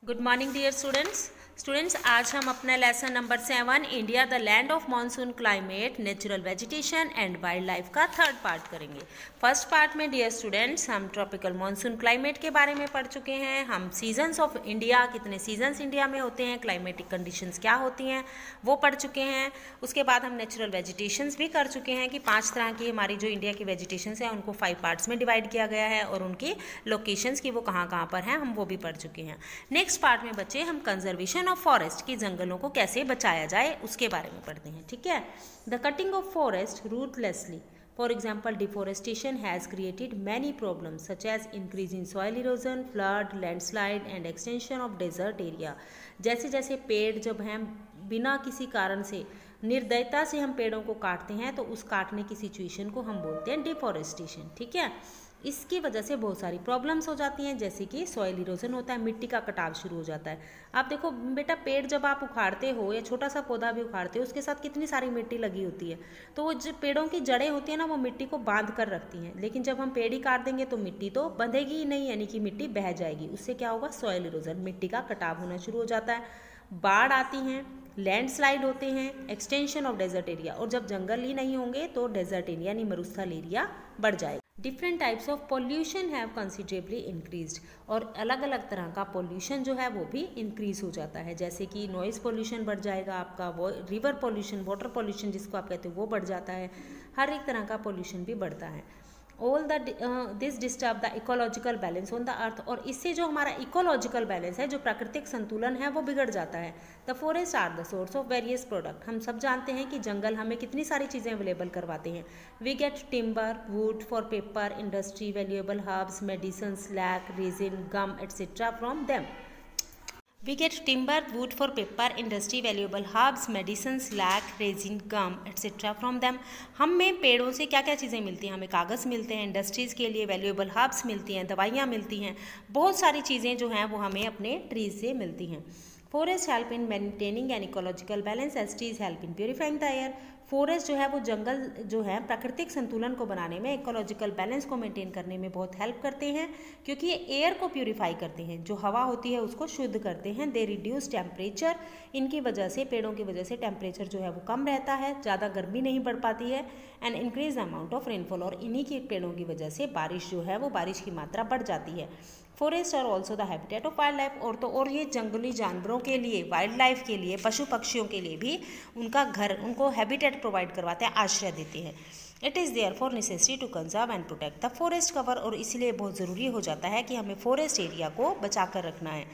Good morning dear students आज हम अपना lesson number 7 India the land of monsoon climate natural vegetation and wild life का third part करेंगे। First part में dear students हम tropical monsoon climate के बारे में पढ़ चुके हैं। हम सीजन्स ऑफ इंडिया, कितने सीजन्स इंडिया में होते हैं, क्लाइमेटिक कंडीशंस क्या होती हैं वो पढ़ चुके हैं। उसके बाद हम नेचुरल वेजिटेशंस भी कर चुके हैं कि 5 तरह की हमारी जो इंडिया की वेजिटेशंस है उनको 5 पार्ट्स में डिवाइड किया गया है और उनकी लोकेशंस की वो कहाँ पर हैं हम वो भी पढ़ चुके हैं। नेक्स्ट पार्ट में बच्चे हम कंजर्वेशन ऑफ फॉरेस्ट की जंगलों को कैसे बचाया जाए उसके बारे में पढ़ते हैं। ठीक है। The cutting of forest ruthlessly, for example deforestation has created many problems such as increase in soil erosion, flood, landslide and extension of desert area. जैसे जैसे पेड़ जब हम बिना किसी कारण से निर्दयता से हम पेड़ों को काटते हैं तो उस काटने की सिचुएशन को हम बोलते हैं डिफोरेस्टेशन। ठीक है। इसकी वजह से बहुत सारी प्रॉब्लम्स हो जाती हैं, जैसे कि सॉइल इरोजन होता है, मिट्टी का कटाव शुरू हो जाता है। आप देखो बेटा, पेड़ जब आप उखाड़ते हो या छोटा सा पौधा भी उखाड़ते हो उसके साथ कितनी सारी मिट्टी लगी होती है, तो वो जो पेड़ों की जड़ें होती है ना वो मिट्टी को बांध कर रखती हैं। लेकिन जब हम पेड़ ही काट देंगे तो मिट्टी तो बंधेगी ही नहीं, यानी कि मिट्टी बह जाएगी। उससे क्या होगा, सॉइल इरोजन, मिट्टी का कटाव होना शुरू हो जाता है, बाढ़ आती हैं, लैंडस्लाइड होते हैं, एक्सटेंशन ऑफ डेजर्ट एरिया, और जब जंगल ही नहीं होंगे तो डेजर्ट एरिया यानी मरुस्थल एरिया बढ़ जाएगा। Different types of pollution have considerably increased, और अलग अलग तरह का पॉल्यूशन जो है वो भी इंक्रीज हो जाता है। जैसे कि नॉइज़ पॉल्यूशन बढ़ जाएगा आपका, वो रिवर पॉल्यूशन, वाटर पॉल्यूशन जिसको आप कहते हो वो बढ़ जाता है। हर एक तरह का पॉल्यूशन भी बढ़ता है। All this disturb the ecological balance on the earth, और इससे जो हमारा इकोलॉजिकल बैलेंस है, जो प्राकृतिक संतुलन है वो बिगड़ जाता है। The forest are the source of various product, हम सब जानते हैं कि जंगल हमें कितनी सारी चीज़ें अवेलेबल करवाते हैं। We get timber, wood for paper industry, valuable herbs, medicine, lac, resin, gum etcetera from them. We get timber, wood for paper industry, valuable herbs, medicines, lac, resin, gum, etc. from them. हमें पेड़ों से क्या क्या चीज़ें मिलती हैं? हमें कागज़ मिलते हैं, इंडस्ट्रीज़ के लिए वैल्यूएबल हर्ब्स मिलती हैं, दवाइयाँ मिलती हैं, बहुत सारी चीज़ें जो हैं वो हमें अपने ट्रीज से मिलती हैं। Forest help in maintaining an ecological balance as trees help in purifying the air. Forest जो है वो जंगल जो है प्राकृतिक संतुलन को बनाने में, इकोलॉजिकल बैलेंस को मेंटेन करने में बहुत हेल्प करते हैं, क्योंकि ये एयर को प्यूरिफाई करते हैं, जो हवा होती है उसको शुद्ध करते हैं। दे रिड्यूस टेम्परेचर, इनकी वजह से, पेड़ों की वजह से टेम्परेचर जो है वो कम रहता है, ज़्यादा गर्मी नहीं बढ़ पाती है। And increase the amount of rainfall, और इन्हीं के पेड़ों की वजह से बारिश जो है वो, बारिश की मात्रा बढ़ जाती है। Forest are also the habitat of wildlife, और ये जंगली जानवरों के लिए, वाइल्ड लाइफ के लिए, पशु पक्षियों के लिए भी उनका घर, उनको हैबिटेट प्रोवाइड करवाते हैं, आश्रय देते हैं। It is therefore necessary to conserve and protect the forest cover, और इसलिए बहुत ज़रूरी हो जाता है कि हमें फॉरेस्ट एरिया को बचा कर रखना है।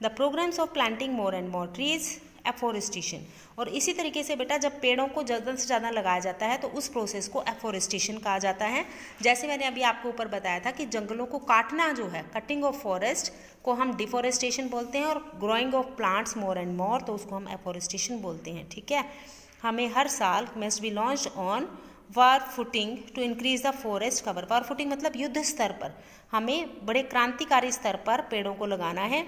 The programmes of planting more and more trees, afforestation, और इसी तरीके से बेटा जब पेड़ों को ज़्यादा से ज़्यादा लगाया जाता है तो उस प्रोसेस को एफोरेस्टेशन कहा जाता है। जैसे मैंने अभी आपको ऊपर बताया था कि जंगलों को काटना जो है, कटिंग ऑफ फॉरेस्ट को हम डिफोरेस्टेशन बोलते हैं, और growing of plants more and मोर तो उसको हम एफोरेस्टेशन बोलते हैं। ठीक है। हमें हर साल must be launched on war footing to increase the forest cover. War footing मतलब युद्ध स्तर पर, हमें बड़े क्रांतिकारी स्तर पर पेड़ों को लगाना है,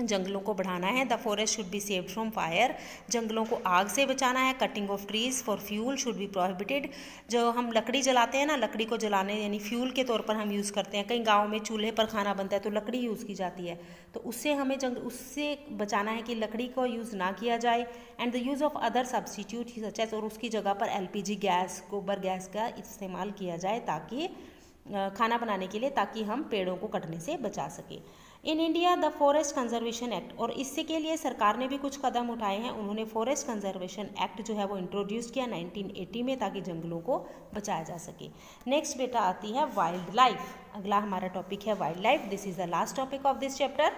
जंगलों को बढ़ाना है। The forest should be saved from fire, जंगलों को आग से बचाना है। Cutting of trees for fuel should be prohibited, जो हम लकड़ी जलाते हैं ना, लकड़ी को जलाने यानी फ्यूल के तौर पर हम यूज़ करते हैं, कई गाँव में चूल्हे पर खाना बनता है तो लकड़ी यूज़ की जाती है, तो उससे हमें उससे बचाना है कि लकड़ी को यूज़ ना किया जाए। And the use of other substitute such as, और उसकी जगह पर LPG गैस, गोबर गैस का इस्तेमाल किया जाए ताकि खाना बनाने के लिए, ताकि हम पेड़ों को कटने से बचा सकें। In India the forest conservation act, और इससे के लिए सरकार ने भी कुछ कदम उठाए हैं। उन्होंने फॉरेस्ट कंजर्वेशन एक्ट जो है वो इंट्रोड्यूस किया 1980 में, ताकि जंगलों को बचाया जा सके। नेक्स्ट बेटा आती है वाइल्ड लाइफ। अगला हमारा टॉपिक है wild life. This is the last topic of this chapter.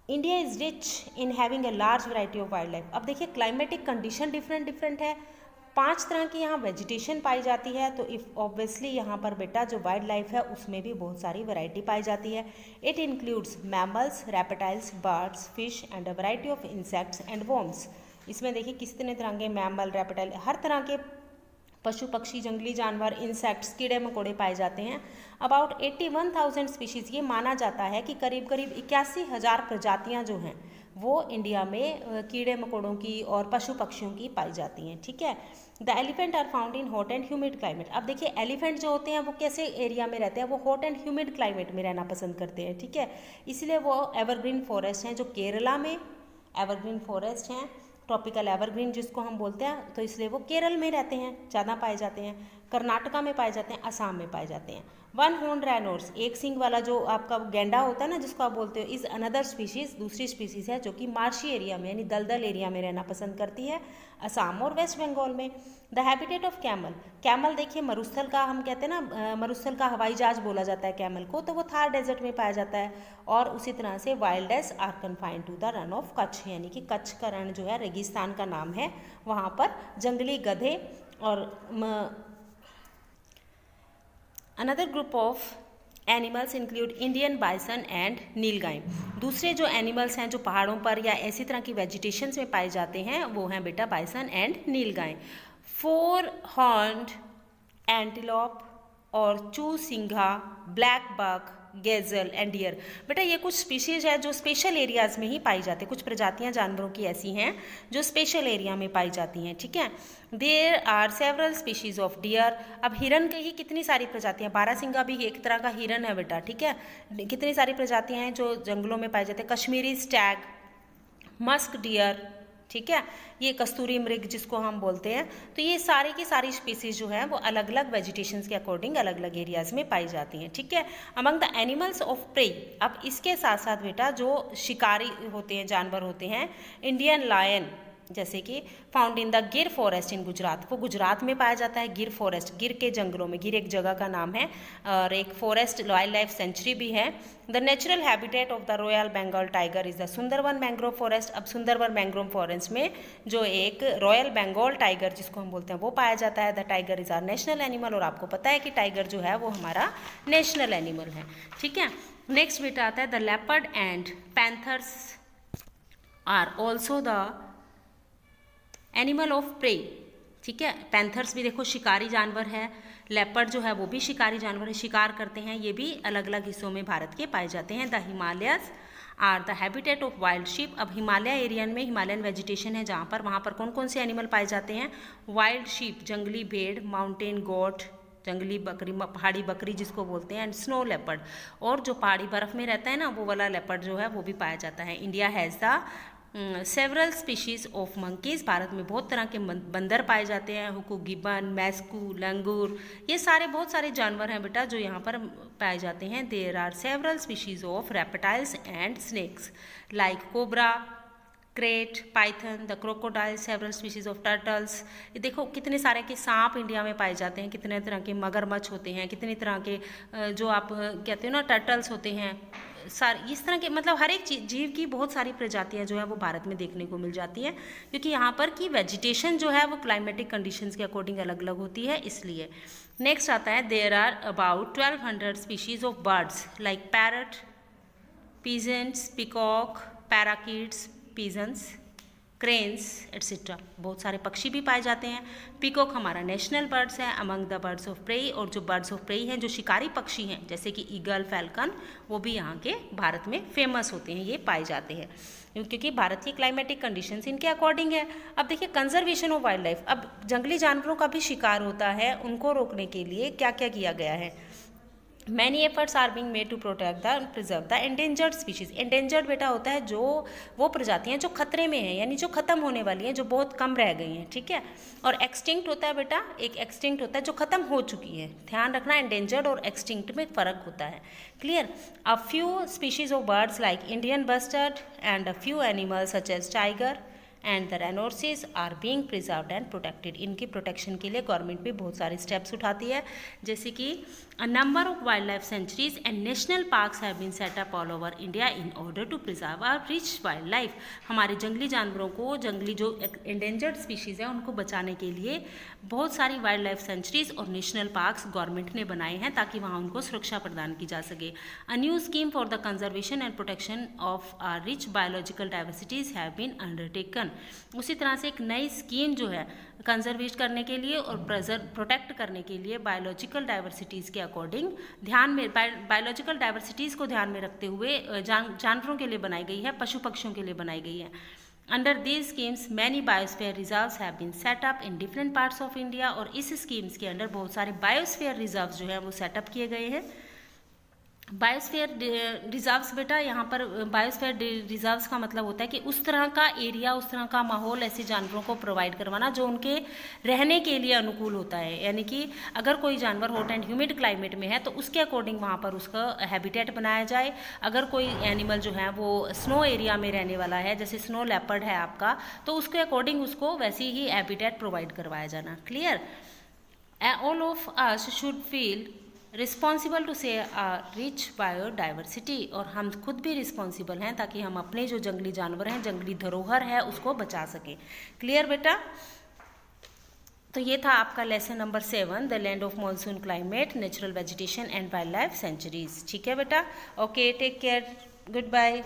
India is rich in having a large variety of wild life. अब देखिए क्लाइमेटिक कंडीशन डिफरेंट है, 5 तरह की यहाँ वेजिटेशन पाई जाती है, तो इफ ऑब्वियसली यहाँ पर बेटा जो वाइल्ड लाइफ है उसमें भी बहुत सारी वैरायटी पाई जाती है। It includes mammals, reptiles, birds, fish and a variety of insects and worms. इसमें देखिए कितने तरह के मैमल, रेप्टाइल, हर तरह के पशु पक्षी, जंगली जानवर, इंसेक्ट्स, कीड़े मकोड़े पाए जाते हैं। अबाउट 81,000 स्पीशीज़, ये माना जाता है कि करीब करीब 81,000 प्रजातियाँ जो हैं वो इंडिया में कीड़े मकोड़ों की और पशु पक्षियों की पाई जाती हैं, ठीक है। The elephant are found in hot and humid climate. अब देखिए एलिफेंट जो होते हैं वो कैसे एरिया में रहते हैं, वो हॉट एंड ह्यूमिड क्लाइमेट में रहना पसंद करते हैं, ठीक है। इसलिए वो एवरग्रीन फॉरेस्ट हैं जो केरला में एवरग्रीन फॉरेस्ट हैं, ट्रॉपिकल एवरग्रीन जिसको हम बोलते हैं, तो इसलिए वो केरल में रहते हैं, ज़्यादा पाए जाते हैं, कर्नाटका में पाए जाते हैं, असम में पाए जाते हैं। वन हॉर्न राइनोस, एक सिंग वाला जो आपका गेंडा होता है ना जिसको आप बोलते हो, इज अनदर स्पीशीज़, दूसरी स्पीशीज़ है जो कि मार्शी एरिया में यानी दलदल एरिया में रहना पसंद करती है, असम और वेस्ट बंगाल में। The habitat of camel, camel देखिए मरुस्थल का हम कहते हैं ना, मरुस्थल का हवाई जहाज बोला जाता है कैमल को, तो वो थार डेजर्ट में पाया जाता है। और उसी तरह से wild ass are confined to the run of Kutch, यानी कि कच्छ का रण जो है रेगिस्तान का नाम है, वहाँ पर जंगली गधे और another group of animals include Indian bison and nilgai. दूसरे जो एनिमल्स हैं जो पहाड़ों पर या ऐसी तरह की वेजिटेशंस में पाए जाते हैं वो हैं बेटा bison and nilgai. 4 horned antelope और chousingha, blackbuck, gazelle and deer. बेटा ये कुछ स्पीशीज है जो स्पेशल एरियाज में ही पाई जाती है, कुछ प्रजातियां जानवरों की ऐसी हैं जो स्पेशल एरिया में पाई जाती हैं, ठीक है। There are several species of deer. अब हिरन के ही कितनी सारी प्रजातियां, बारहसिंगा भी एक तरह का हिरन है बेटा, ठीक है। कितनी सारी प्रजातियां हैं जो जंगलों में पाई जाती है, कश्मीरी स्टैग, मस्क डियर, ठीक है, ये कस्तूरी मृग जिसको हम बोलते हैं। तो ये सारी की सारी स्पीसीज जो है वो अलग अलग वेजिटेशंस के अकॉर्डिंग अलग अलग एरियाज में पाई जाती हैं, ठीक है। Among the animals of prey, अब इसके साथ साथ बेटा जो शिकारी होते हैं, जानवर होते हैं, इंडियन लायन जैसे कि फाउंड इन द गिर फॉरेस्ट इन गुजरात, वो गुजरात में पाया जाता है गिर फॉरेस्ट, गिर के जंगलों में, गिर एक जगह का नाम है और एक फॉरेस्ट वाइल्ड लाइफ सेंचुरी भी है। The natural habitat of the royal Bengal tiger is the Sundarban mangrove forest. अब सुंदरवन मैंग्रोव फॉरेस्ट में जो एक रॉयल बंगाल टाइगर जिसको हम बोलते हैं वो पाया जाता है। The tiger is our national animal, और आपको पता है कि टाइगर जो है वो हमारा नेशनल एनिमल है, ठीक है। नेक्स्ट बेटा आता है the leopard and panthers are also the animal of prey, ठीक है। पैंथर्स भी देखो शिकारी जानवर है, लेपर्ड जो है वो भी शिकारी जानवर है, शिकार करते हैं, ये भी अलग अलग हिस्सों में भारत के पाए जाते हैं। The Himalayas are the habitat of wild sheep. अब हिमालय एरियन में हिमालयन वेजिटेशन है जहाँ पर, वहाँ पर कौन कौन से एनिमल पाए जाते हैं, वाइल्ड शीप जंगली भेड़, माउंटेन गोट जंगली बकरी, पहाड़ी बकरी जिसको बोलते हैं, एंड स्नो लेपर्ड, और जो पहाड़ी बर्फ में रहता है ना वो वाला लेपर्ड जो है वो भी पाया जाता है। India has the several species of monkeys, Bharat में बहुत तरह के बंदर पाए जाते हैं, हुकू गिब्बन, मैस्कू, लंगूर, ये सारे बहुत सारे जानवर हैं बेटा जो यहाँ पर पाए जाते हैं। There are several species of reptiles and snakes like cobra, krait, python, the crocodile, several species of turtles. ये देखो कितने सारे के सांप इंडिया में पाए जाते हैं, कितने तरह के मगरमच्छ होते हैं, कितनी तरह के जो आप कहते हो ना टर्टल्स होते हैं, इस तरह के मतलब हर एक जीव की बहुत सारी प्रजातियां जो है वो भारत में देखने को मिल जाती है, क्योंकि यहाँ पर की वेजिटेशन जो है वो क्लाइमेटिक कंडीशंस के अकॉर्डिंग अलग अलग होती है, इसलिए। नेक्स्ट आता है there are about 1200 species of birds like parrot, pheasants, peacock, parakeets, pigeons, cranes etcetera. बहुत सारे पक्षी भी पाए जाते हैं। पीकॉक हमारा नेशनल बर्ड्स है among the birds of prey, और जो बर्ड्स ऑफ प्रे हैं जो शिकारी पक्षी हैं जैसे कि ईगल, फैल्कन, वो भी यहाँ के भारत में फेमस होते हैं, ये पाए जाते हैं क्योंकि भारत की क्लाइमेटिक कंडीशंस इनके अकॉर्डिंग है। अब देखिए कंजर्वेशन ऑफ वाइल्ड लाइफ, अब जंगली जानवरों का भी शिकार होता है, उनको रोकने के लिए क्या क्या किया गया है। Many efforts are being made to protect the preserve the endangered species. Endangered बेटा होता है जो वो प्रजातियां जो खतरे में हैं, यानी जो खत्म होने वाली हैं, जो बहुत कम रह गई हैं, ठीक है। और एक्सटिंक्ट होता है बेटा, एक एक्सटिंक्ट होता है जो खत्म हो चुकी है। ध्यान रखना एंडेंजर्ड और एक्सटिंक्ट में फर्क होता है, clear. A few species of birds like Indian bustard and a few animals such as tiger and the rhinoceros are being preserved and protected. इनकी प्रोटेक्शन के लिए गवर्नमेंट भी बहुत सारे स्टेप्स उठाती है, जैसे कि a number of wild life sanctuaries and national parks have been set up all over India in order to preserve our rich wildlife. हमारे जंगली जानवरों को, जंगली जो एंडेंजर्ड स्पीशीज़ हैं उनको बचाने के लिए बहुत सारी वाइल्ड लाइफ सेंचुरीज और नेशनल पार्क्स गवर्नमेंट ने बनाए हैं ताकि वहाँ उनको सुरक्षा प्रदान की जा सके। A new scheme for the conservation and protection of our rich biological diversities have been undertaken. Mission, उसी तरह से एक नई स्कीम जो है कंजर्वेट करने के लिए और प्रोटेक्ट करने के लिए बायोलॉजिकल डाइवर्सिटीज़ के अकॉर्डिंग ध्यान में बायोलॉजिकल डाइवर्सिटीज़ को ध्यान में रखते हुए जानवरों के लिए बनाई गई है, पशु पक्षियों के लिए बनाई गई है। Under these schemes many biosphere reserves have been set up in different parts of India, और इस स्कीम्स के अंडर बहुत सारे बायोस्फीयर रिजर्व्स जो है वो सेटअप किए गए हैं। बायोस्फीयर रिजर्व्स बेटा, यहाँ पर बायोस्फीयर रिजर्व्स का मतलब होता है कि उस तरह का एरिया, उस तरह का माहौल ऐसे जानवरों को प्रोवाइड करवाना जो उनके रहने के लिए अनुकूल होता है। यानी कि अगर कोई जानवर हॉट एंड ह्यूमिड क्लाइमेट में है तो उसके अकॉर्डिंग वहाँ पर उसका हैबिटेट बनाया जाए। अगर कोई एनिमल जो है वो स्नो एरिया में रहने वाला है, जैसे स्नो लेपर्ड है आपका, तो उसके अकॉर्डिंग उसको वैसी ही हैबिटेट प्रोवाइड करवाया जाना। Clear? All of us should feel responsible to save rich biodiversity, और हम खुद भी रिस्पॉन्सिबल हैं ताकि हम अपने जो जंगली जानवर हैं, जंगली धरोहर है, उसको बचा सकें। क्लियर बेटा? तो ये था आपका lesson number 7, the land of monsoon climate, natural vegetation and wild life sanctuaries. ठीक है बेटा? Okay, take care, good bye.